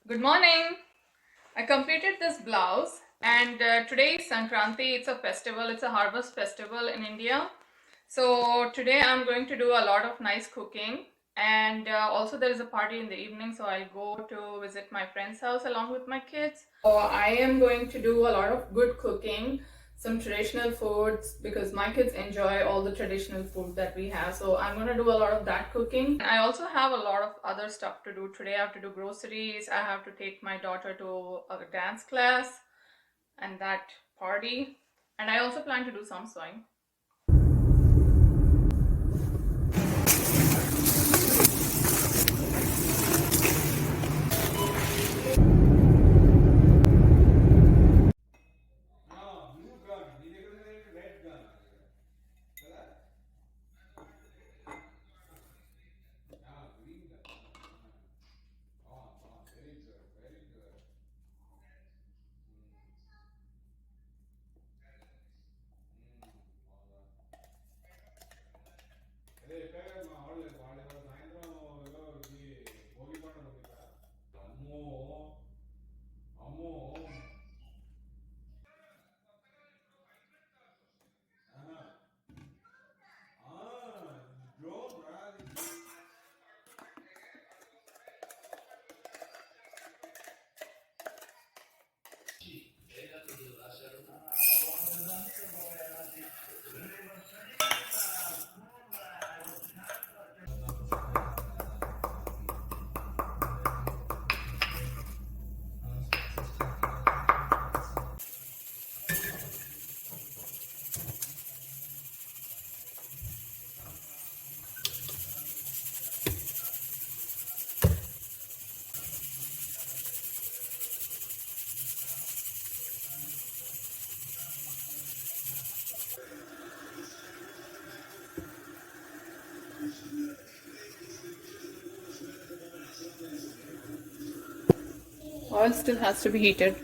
Good morning. I completed this blouse and today is Sankranti. It's a festival, it's a harvest festival in India. So today I'm going to do a lot of nice cooking and also there is a party in the evening, so I'll go to visit my friend's house along with my kids. So I am going to do a lot of good cooking, some traditional foods because my kids enjoy all the traditional food that we have. So I'm going to do a lot of that cooking. I also have a lot of other stuff to do today. I have to do groceries. I have to take my daughter to a dance class and that party. And I also plan to do some sewing. Oil still has to be heated.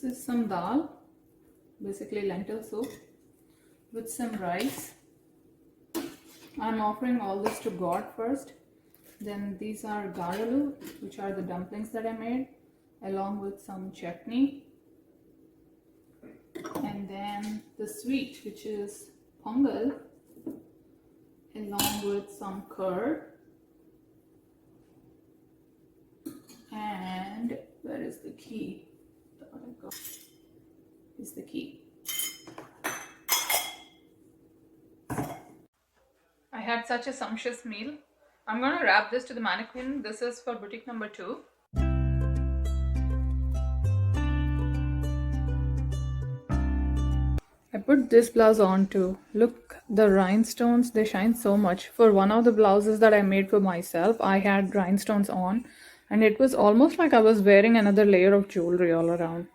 This is some dal, basically lentil soup with some rice. I'm offering all this to God first. Then these are garalu, which are the dumplings that I made, along with some chutney. And then the sweet, which is pongal, along with some curd. And where is the key? Is the key. I had such a sumptuous meal. I'm going to wrap this to the mannequin. This is for boutique number 2. I put this blouse on too. Look, the rhinestones, they shine so much. For one of the blouses that I made for myself, I had rhinestones on, and it was almost like I was wearing another layer of jewelry all around.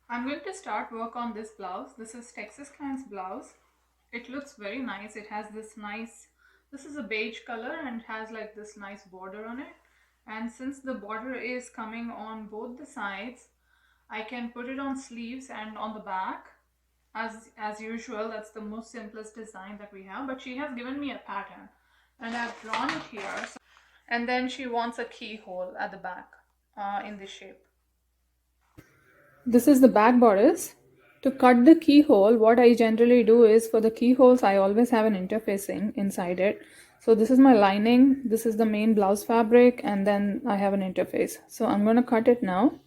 I'm going to start work on this blouse. This is Texas Client's blouse. It looks very nice. It has this is a beige color and has like this nice border on it. And since the border is coming on both the sides, I can put it on sleeves and on the back. As usual, that's the most simplest design that we have. But she has given me a pattern and I've drawn it here. And then she wants a keyhole at the back in this shape. This is the back bodice. To cut the keyhole, what I generally do is, for the keyholes, I always have an interfacing inside it. So this is my lining, this is the main blouse fabric, and then I have an interface. So I'm going to cut it now.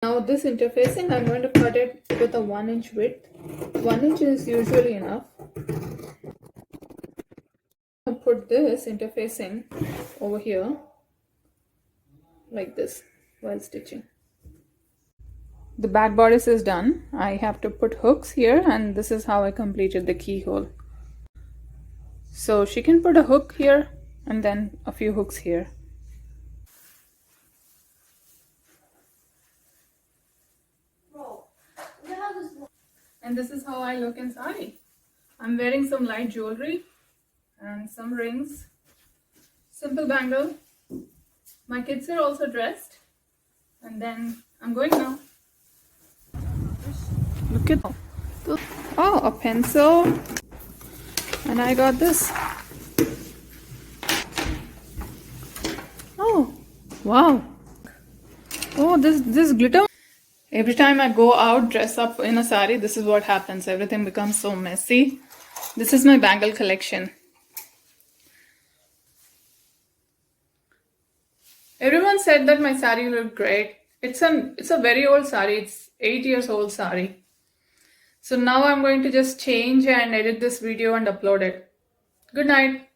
Now this interfacing, I'm going to cut it with a 1-inch width. 1 inch is usually enough. I'll put this interfacing over here like this while stitching. The back bodice is done. I have to put hooks here, and this is how I completed the keyhole. So she can put a hook here and then a few hooks here. And this is how I look in sari. I'm wearing some light jewelry and some rings, simple bangle. My kids are also dressed, and then I'm going now. Look at a pencil, and I got this. Oh wow! Oh, this glitter. Every time I go out dress up in a sari, this is what happens. Everything becomes so messy. This is my bangle collection. Everyone said that my sari looked great. It's a very old sari. It's 8 years old sari. So now I'm going to just change and edit this video and upload it. Good night.